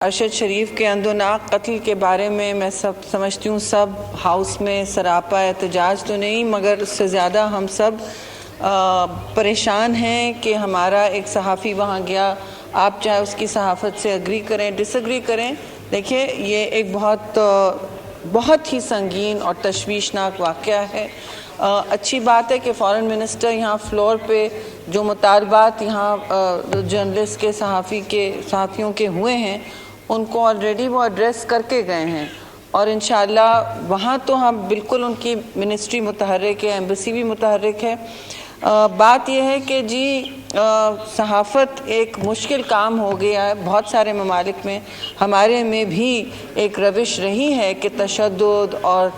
ارشد شریف کے اندوناک قتل کے بارے میں سمجھتی ہوں سب ہاؤس میں سراپا احتجاج تو نہیں مگر اس سے زیادہ ہم سب پریشان ہیں کہ ہمارا ایک صحافی وہاں گیا. آپ چاہے اس کی صحافت سے اگری کریں ڈس اگری کریں، دیکھیے یہ ایک بہت ہی سنگین اور تشویشناک واقعہ ہے. اچھی بات ہے کہ فارن منسٹر یہاں فلور پہ جو مطالبات یہاں جرنلسٹ کے صحافیوں کے ہوئے ہیں ان کو آلریڈی وہ ایڈریس کر کے گئے ہیں، اور انشاءاللہ وہاں تو ہم بالکل ان کی منسٹری متحرک ہے، ایمبیسی بھی متحرک ہے. بات یہ ہے کہ صحافت ایک مشکل کام ہو گیا ہے بہت سارے ممالک میں. ہمارے میں بھی ایک روش رہی ہے کہ تشدد اور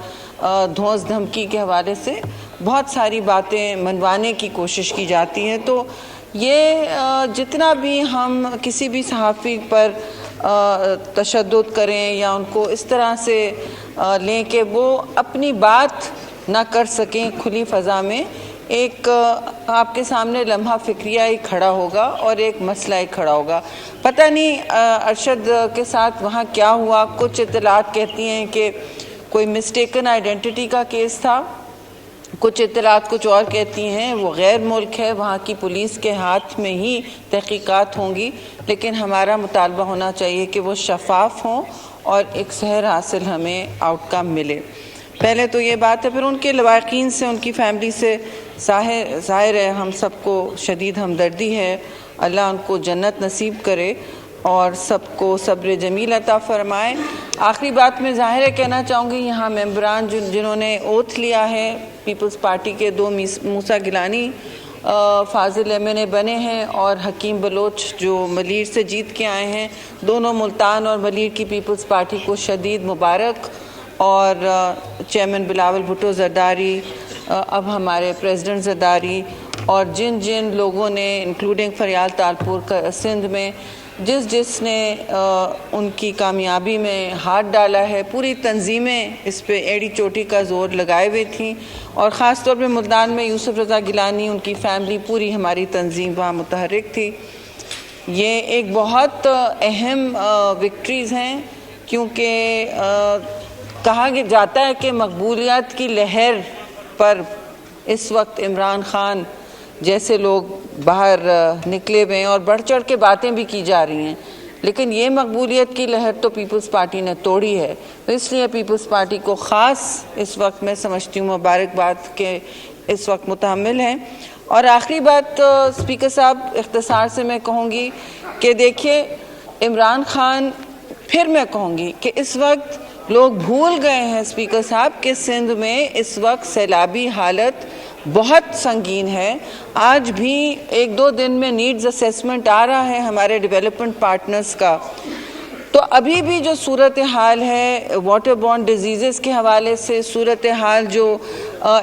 دھونس دھمکی کے حوالے سے بہت ساری باتیں منوانے کی کوشش کی جاتی ہے. تو یہ جتنا بھی ہم کسی بھی صحافی پر تشدد کریں یا ان کو اس طرح سے لیں کہ وہ اپنی بات نہ کر سکیں کھلی فضا میں، ایک آپ کے سامنے لمحہ فکریہ ہی کھڑا ہوگا اور ایک مسئلہ ہی کھڑا ہوگا. پتہ نہیں ارشد کے ساتھ وہاں کیا ہوا. کچھ اطلاعات کہتی ہیں کہ کوئی مسٹیکن آئیڈینٹی کا کیس تھا، کچھ اطلاعات کچھ اور کہتی ہیں وہ غیر ملک ہے، وہاں کی پولیس کے ہاتھ میں ہی تحقیقات ہوں گی. لیکن ہمارا مطالبہ ہونا چاہیے کہ وہ شفاف ہوں اور ایک صحیح حاصل ہمیں آؤٹ کم ملے. پہلے تو یہ بات ہے. پھر ان کے لواحقین سے، ان کی فیملی سے ظاہر ہے ہم سب کو شدید ہمدردی ہے. اللہ ان کو جنت نصیب کرے اور سب کو صبر جمیل عطا فرمائے. آخری بات میں ظاہر ہے کہنا چاہوں گی، یہاں ممبران جنہوں نے اوتھ لیا ہے پیپلز پارٹی کے، 2 موسیٰ گیلانی فاضل MNA بنے ہیں اور حکیم بلوچ جو ملیر سے جیت کے آئے ہیں. دونوں ملتان اور ملیر کی پیپلز پارٹی کو شدید مبارک. اور چیئرمین بلاول بھٹو زرداری، اب ہمارے پریزیڈنٹ زرداری، اور جن لوگوں نے انکلوڈنگ فریال تالپور سندھ میں جس نے ان کی کامیابی میں ہاتھ ڈالا ہے، پوری تنظیمیں اس پہ ایڑی چوٹی کا زور لگائے ہوئے تھیں. اور خاص طور پہ ملتان میں یوسف رضا گیلانی، ان کی فیملی، پوری ہماری تنظیم وہاں متحرک تھی. یہ ایک بہت اہم وکٹریز ہیں، کیونکہ کہا جاتا ہے کہ مقبولیت کی لہر پر اس وقت عمران خان جیسے لوگ باہر نکلے ہوئے ہیں اور بڑھ چڑھ کے باتیں بھی کی جا رہی ہیں، لیکن یہ مقبولیت کی لہر تو پیپلز پارٹی نے توڑی ہے. تو اس لیے پیپلز پارٹی کو خاص اس وقت میں سمجھتی ہوں مبارکباد کے اس وقت متحمل ہیں. اور آخری بات اسپیکر صاحب اختصار سے میں کہوں گی کہ دیکھیے عمران خان، پھر میں کہوں گی کہ اس وقت لوگ بھول گئے ہیں اسپیکر صاحب کہ سندھ میں اس وقت سیلابی حالت بہت سنگین ہے. آج بھی 1-2 دن میں نیڈز اسیسمنٹ آ رہا ہے ہمارے ڈیولپمنٹ پارٹنرز کا. تو ابھی بھی جو صورتحال ہے واٹر بورن ڈیزیزز کے حوالے سے، صورتحال جو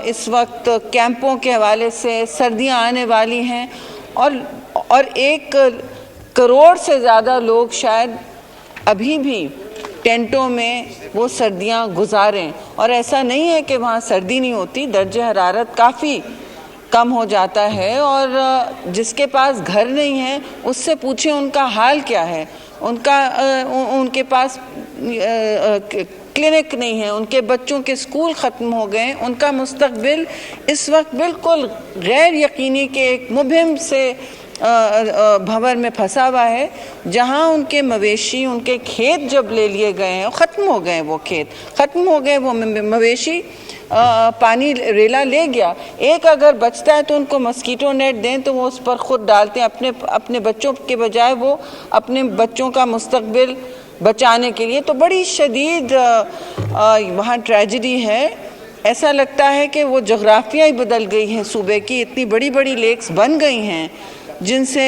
اس وقت کیمپوں کے حوالے سے، سردیاں آنے والی ہیں اور 1 کروڑ سے زیادہ لوگ شاید ابھی بھی ٹینٹوں میں وہ سردیاں گزاریں. اور ایسا نہیں ہے کہ وہاں سردی نہیں ہوتی، درجہ حرارت کافی کم ہو جاتا ہے. اور جس کے پاس گھر نہیں ہے اس سے پوچھیں ان کا حال کیا ہے. ان کے پاس کلینک نہیں ہے، ان کے بچوں کے سکول ختم ہو گئے، ان کا مستقبل اس وقت بالکل غیر یقینی کے ایک مبہم سے بھنور میں پھنسا ہوا ہے، جہاں ان کے مویشی، ان کے کھیت جب لے لیے گئے ہیں، ختم ہو گئے وہ کھیت، ختم ہو گئے وہ مویشی، پانی ریلا لے گیا. ایک اگر بچتا ہے تو ان کو مسکیٹو نیٹ دیں تو وہ اس پر خود ڈالتے ہیں اپنے بچوں کے بجائے، وہ اپنے بچوں کا مستقبل بچانے کے لیے. تو بڑی شدید وہاں ٹریجڈی ہے. ایسا لگتا ہے کہ وہ جغرافیہ ہی بدل گئی ہے صوبے کی. اتنی بڑی بڑی لیکس بن گئی ہیں جن سے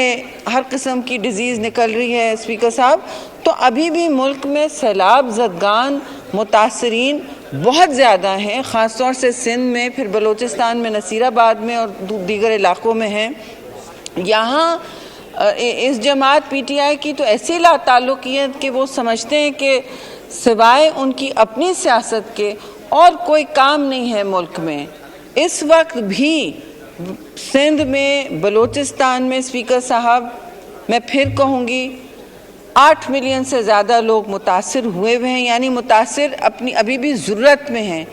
ہر قسم کی ڈیزیز نکل رہی ہے اسپیکر صاحب. تو ابھی بھی ملک میں سیلاب زدگان متاثرین بہت زیادہ ہیں، خاص طور سے سندھ میں، پھر بلوچستان میں، نصیر آباد میں اور دیگر علاقوں میں ہیں. یہاں اس جماعت PTI کی تو ایسی لا تعلقیت کہ وہ سمجھتے ہیں کہ سوائے ان کی اپنی سیاست کے اور کوئی کام نہیں ہے ملک میں. اس وقت بھی سندھ میں، بلوچستان میں اسپیکر صاحب، میں پھر کہوں گی 8 ملین سے زیادہ لوگ متاثر ہوئے ہوئے ہیں، یعنی متاثر اپنی ابھی بھی ضرورت میں ہیں۔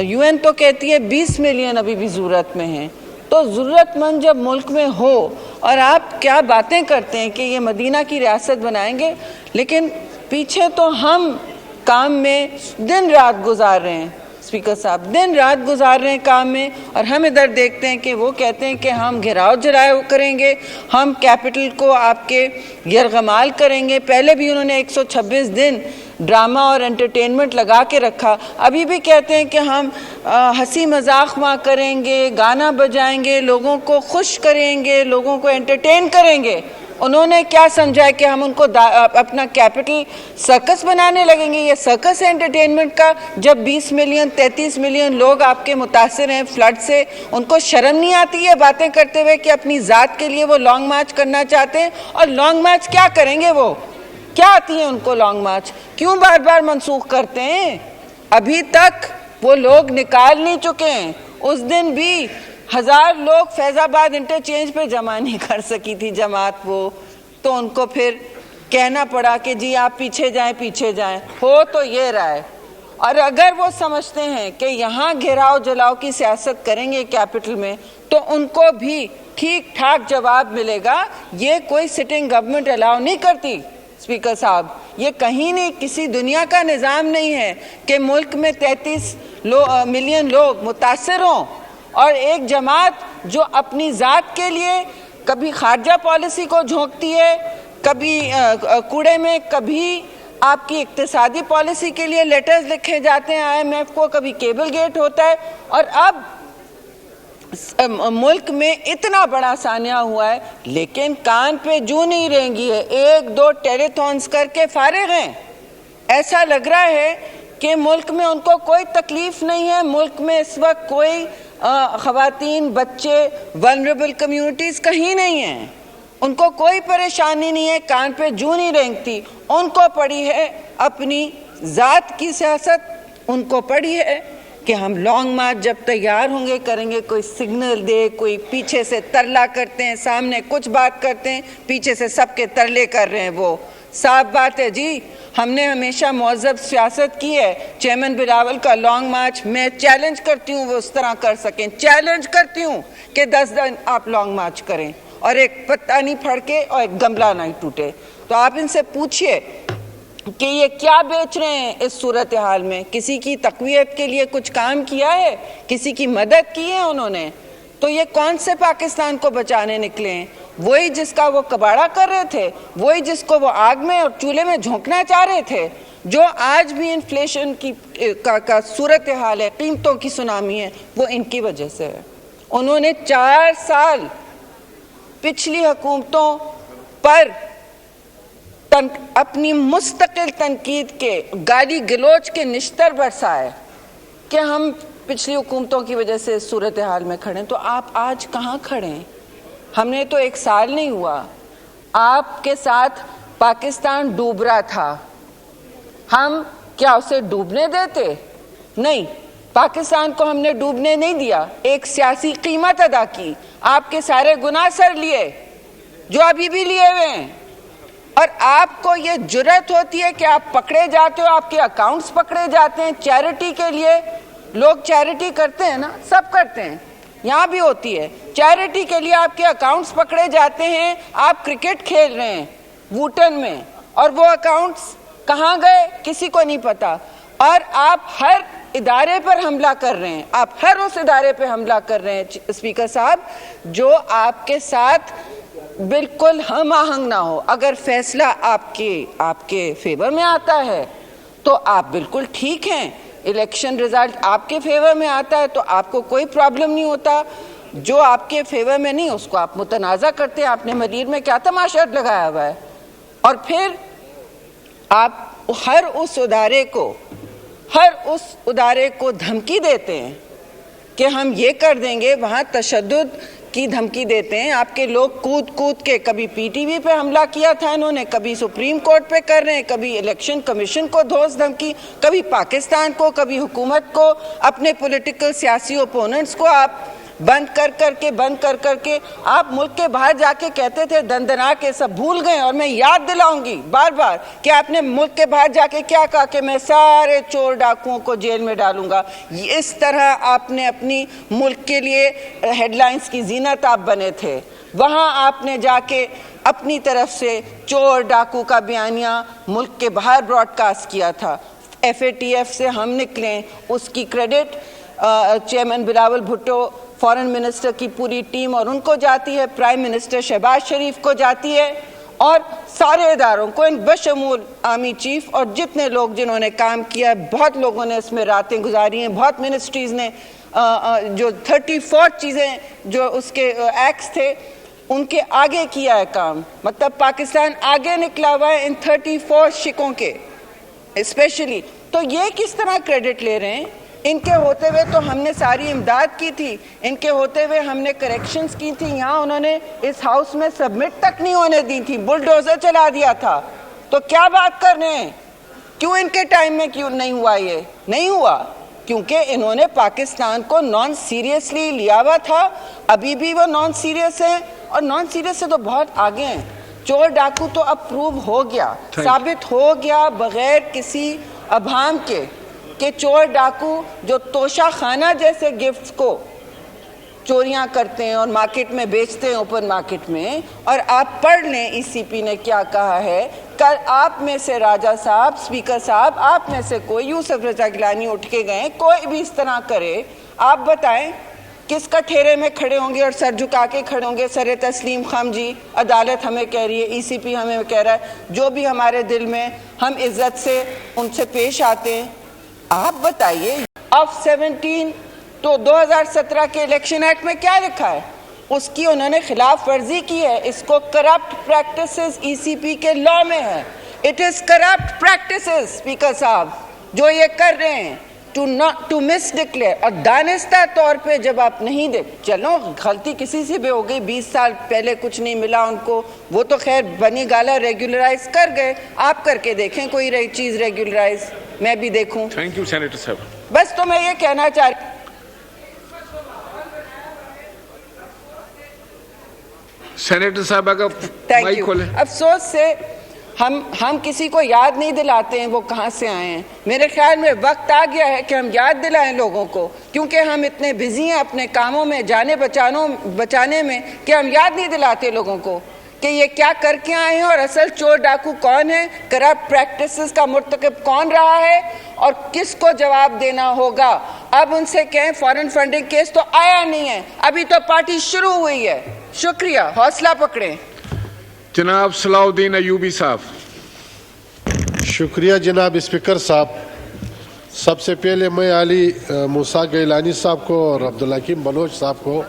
UN تو کہتی ہے 20 ملین ابھی بھی ضرورت میں ہیں۔ تو ضرورت مند جب ملک میں ہو اور آپ کیا باتیں کرتے ہیں کہ یہ مدینہ کی ریاست بنائیں گے، لیکن پیچھے تو ہم کام میں دن رات گزار رہے ہیں، اسپیکر صاحب دن رات گزار رہے ہیں کام میں، اور ہم ادھر دیکھتے ہیں کہ وہ کہتے ہیں کہ ہم گھیراؤ جراؤ کریں گے، ہم کیپٹل کو آپ کے یرغمال کریں گے۔ پہلے بھی انہوں نے 126 دن ڈرامہ اور انٹرٹینمنٹ لگا کے رکھا، ابھی بھی کہتے ہیں کہ ہم ہنسی مذاق وہاں کریں گے، گانا بجائیں گے، لوگوں کو خوش کریں گے، لوگوں کو انٹرٹین کریں گے۔ انہوں نے کیا سمجھا ہے کہ ہم ان کو اپنا کیپٹل سرکس بنانے لگیں گے؟ یہ سرکس ہے انٹرٹینمنٹ کا، جب 20 ملین 33 ملین لوگ آپ کے متاثر ہیں فلڈ سے، ان کو شرم نہیں آتی ہے باتیں کرتے ہوئے کہ اپنی ذات کے لیے وہ لانگ مارچ کرنا چاہتے ہیں؟ اور لانگ مارچ کیا کریں گے؟ وہ کیا آتی ہیں ان کو لانگ مارچ؟ کیوں بار بار منسوخ کرتے ہیں؟ ابھی تک وہ لوگ نکال نہیں چکے ہیں۔ اس دن بھی 1000 لوگ فیض آباد انٹرچینج پہ جمع نہیں کر سکی تھی جماعت، وہ تو ان کو پھر کہنا پڑا کہ جی آپ پیچھے جائیں پیچھے جائیں۔ ہو تو یہ رہا ہے، اور اگر وہ سمجھتے ہیں کہ یہاں گھیراؤ جلاؤ کی سیاست کریں گے کیپٹل میں، تو ان کو بھی ٹھیک ٹھاک جواب ملے گا۔ یہ کوئی سٹنگ گورنمنٹ الاؤ نہیں کرتی اسپیکر صاحب، یہ کہیں نہیں، کسی دنیا کا نظام نہیں ہے کہ ملک میں 33 ملین لوگ متاثر ہوں اور ایک جماعت جو اپنی ذات کے لیے کبھی خارجہ پالیسی کو جھونکتی ہے، کبھی کوڑے میں، کبھی آپ کی اقتصادی پالیسی کے لیے لیٹرز لکھے جاتے ہیں IMF کو، کبھی کیبل گیٹ ہوتا ہے، اور اب ملک میں اتنا بڑا سانحہ ہوا ہے، لیکن کان پہ جو نہیں رینگی ہے، 1-2 ٹیلیتھونز کر کے فارغ ہیں۔ ایسا لگ رہا ہے کہ ملک میں ان کو کوئی تکلیف نہیں ہے، ملک میں اس وقت کوئی خواتین، بچے، ولنریبل کمیونٹیز کہیں نہیں ہیں، ان کو کوئی پریشانی نہیں ہے، کان پہ جو نہیں رینگتی۔ ان کو پڑی ہے اپنی ذات کی سیاست، ان کو پڑی ہے کہ ہم لانگ مارچ جب تیار ہوں گے کریں گے، کوئی سگنل دے، کوئی پیچھے سے ترلا کرتے ہیں، سامنے کچھ بات کرتے ہیں، پیچھے سے سب کے ترلے کر رہے ہیں۔ وہ صاف بات ہے جی، ہم نے ہمیشہ مہذب سیاست کی ہے۔ چیئرمین بلاول کا لانگ مارچ میں چیلنج کرتی ہوں وہ اس طرح کر سکیں، چیلنج کرتی ہوں کہ 10 دن آپ لانگ مارچ کریں اور ایک پتہ نہیں پھڑ کے اور ایک گملہ نہیں ٹوٹے۔ تو آپ ان سے پوچھئے کہ یہ کیا بیچ رہے ہیں اس صورتحال میں؟ کسی کی تقویت کے لیے کچھ کام کیا ہے؟ کسی کی مدد کی ہے انہوں نے؟ تو یہ کون سے پاکستان کو بچانے نکلے ہیں؟ وہی جس کا وہ کباڑا کر رہے تھے، وہی جس کو وہ آگ میں اور چولہے میں جھونکنا چاہ رہے تھے، جو آج بھی انفلیشن کی کا صورتحال ہے، قیمتوں کی سونامی ہے، وہ ان کی وجہ سے ہے۔ انہوں نے 4 سال پچھلی حکومتوں پر اپنی مستقل تنقید کے، گالی گلوچ کے نشتر برسائے کہ ہم پچھلی حکومتوں کی وجہ سے اس صورتحال میں کھڑے ہیں۔ تو آپ آج کہاں کھڑے ہیں؟ ہم نے تو 1 سال نہیں ہوا، آپ کے ساتھ پاکستان ڈوب رہا تھا، ہم کیا اسے ڈوبنے دیتے؟ نہیں، پاکستان کو ہم نے ڈوبنے نہیں دیا، ایک سیاسی قیمت ادا کی، آپ کے سارے گناہ سر لیے جو ابھی بھی لیے ہوئے ہیں، اور آپ کو یہ جرأت ہوتی ہے کہ آپ پکڑے جاتے ہو، آپ کے اکاؤنٹس پکڑے جاتے ہیں چیریٹی کے لیے۔ لوگ چیریٹی کرتے ہیں نا، سب کرتے ہیں، یہاں بھی ہوتی ہے، چیریٹی کے لیے آپ کے اکاؤنٹس پکڑے جاتے ہیں۔ آپ کرکٹ کھیل رہے ہیں ووٹن میں، اور وہ اکاؤنٹس کہاں گئے کسی کو نہیں پتا، اور آپ ہر ادارے پر حملہ کر رہے ہیں، آپ ہر اس ادارے پہ حملہ کر رہے ہیں اسپیکر صاحب جو آپ کے ساتھ بالکل ہم آہنگ نہ ہو۔ اگر فیصلہ آپ کے فیور میں آتا ہے تو آپ بالکل ٹھیک ہیں، الیکشن رزلٹ آپ کے فیور میں آتا ہے تو آپ کو کوئی پرابلم نہیں ہوتا، جو آپ کے فیور میں نہیں اس کو آپ متنازع کرتے ہیں۔ آپ نے مدیر میں کیا تماشا لگایا ہوا ہے، اور پھر آپ ہر اس ادارے کو دھمکی دیتے ہیں کہ ہم یہ کر دیں گے، وہاں تشدد کی دھمکی دیتے ہیں۔ آپ کے لوگ کود کے کبھی PTV پہ حملہ کیا تھا انہوں نے، کبھی سپریم کورٹ پہ کر رہے ہیں، کبھی الیکشن کمیشن کو دھوس دھمکی، کبھی پاکستان کو، کبھی حکومت کو، اپنے پولیٹیکل سیاسی اوپوننٹس کو آپ بند کر کے آپ ملک کے باہر جا کے کہتے تھے دندنا کے سب بھول گئے. اور میں یاد دلاؤں گی بار بار کہ آپ نے ملک کے باہر جا کے کیا کہا کہ میں سارے چور ڈاکوؤں کو جیل میں ڈالوں گا. اس طرح آپ نے اپنی ملک کے لیے ہیڈ لائنز کی زینت آپ بنے تھے. وہاں آپ نے جا کے اپنی طرف سے چور ڈاکو کا بیانیہ ملک کے باہر براڈ کاسٹ کیا تھا. FATF سے ہم نکلیں اس کی credit chairman Bilawal Bhutto, foreign minister کی پوری ٹیم اور ان کو جاتی ہے, پرائم منسٹر شہباز شریف کو جاتی ہے, اور سارے اداروں کو بشمول آرمی چیف اور جتنے لوگ جنہوں نے کام کیا. بہت لوگوں نے اس میں راتیں گزاری ہیں, بہت منسٹریز نے جو 34 چیزیں جو اس کے ایکٹس تھے ان کے آگے کیا ہے کام. مطلب پاکستان آگے نکلا ہوا ہے ان 34 شکوں کے اسپیشلی. تو یہ کس طرح کریڈٹ لے رہے ہیں؟ ان کے ہوتے ہوئے تو ہم نے ساری امداد کی تھی, ان کے ہوتے ہوئے ہم نے کریکشنز کی تھی, یہاں انہوں نے اس ہاؤس میں سبمٹ تک نہیں ہونے دی تھی, بلڈوزر چلا دیا تھا. تو کیا بات کر رہے ہیں؟ کیوں ان کے ٹائم میں کیوں نہیں ہوا؟ یہ نہیں ہوا کیونکہ انہوں نے پاکستان کو نان سیریسلی لیا ہوا تھا. ابھی بھی وہ نان سیریس ہیں, اور نان سیریس سے تو بہت آگے ہیں. چور ڈاکو تو اپروو ہو گیا, ثابت ہو گیا بغیر کسی ابہام کے کہ چور ڈاکو جو توشہ خانہ جیسے گفٹس کو چوریاں کرتے ہیں اور مارکیٹ میں بیچتے ہیں اوپن مارکیٹ میں. اور آپ پڑھ لیں ECP نے کیا کہا ہے. کل آپ میں سے راجہ صاحب, اسپیکر صاحب, آپ میں سے کوئی, یوسف رضا گیلانی اٹھ کے گئے, کوئی بھی اس طرح کرے, آپ بتائیں کس کا ٹھیرے میں کھڑے ہوں گے اور سر جھکا کے کھڑے ہوں گے؟ سر تسلیم خام جی, عدالت ہمیں کہہ رہی ہے, ECP ہمیں کہہ رہا ہے, جو بھی ہمارے دل میں ہم عزت سے ان سے پیش آتے ہیں. آپ بتائیے آف 17 تو 2017 کے الیکشن ایکٹ میں کیا لکھا ہے؟ اس کی انہوں نے خلاف ورزی کی ہے. اس کو کرپٹ پریکٹسز ECP کے لا میں ہے. It is corrupt practices speaker صاحب جو یہ کر رہے ہیں ٹو مس ڈکلیئر. اور دانستہ طور پہ جب آپ نہیں چلو غلطی کسی سے بھی ہو گئی, 20 سال پہلے کچھ نہیں ملا ان کو, وہ تو خیر بنی گالا ریگولرائز کر گئے. آپ کر کے دیکھیں کوئی چیز ریگولرائز, میں بھی دیکھوں. تھینک یو سینیٹر صاحب. بس تو میں یہ کہنا چاہ رہی سینیٹر صاحب اگر مائک کھولیں. افسوس سے ہم کسی کو یاد نہیں دلاتے ہیں وہ کہاں سے آئے ہیں. میرے خیال میں وقت آ گیا ہے کہ ہم یاد دلائیں لوگوں کو, کیونکہ ہم اتنے بزی ہیں اپنے کاموں میں, جانے بچانے میں, کہ ہم یاد نہیں دلاتے لوگوں کو کہ یہ کیا کر کے آئے ہیں اور اصل چور ڈاکو کون ہے, کرپٹ پریکٹسز کا مرتکب کون رہا ہے, اور کس کو جواب دینا ہوگا. اب ان سے کہیں فارن فنڈنگ کیس تو آیا نہیں ہے, ابھی تو پارٹی شروع ہوئی ہے. شکریہ, حوصلہ پکڑیں. جناب صلاح الدین ایوبی صاحب. شکریہ جناب اسپیکر صاحب. سب سے پہلے میں علی موسیٰ گیلانی صاحب کو اور عبدالحکیم بلوچ صاحب کو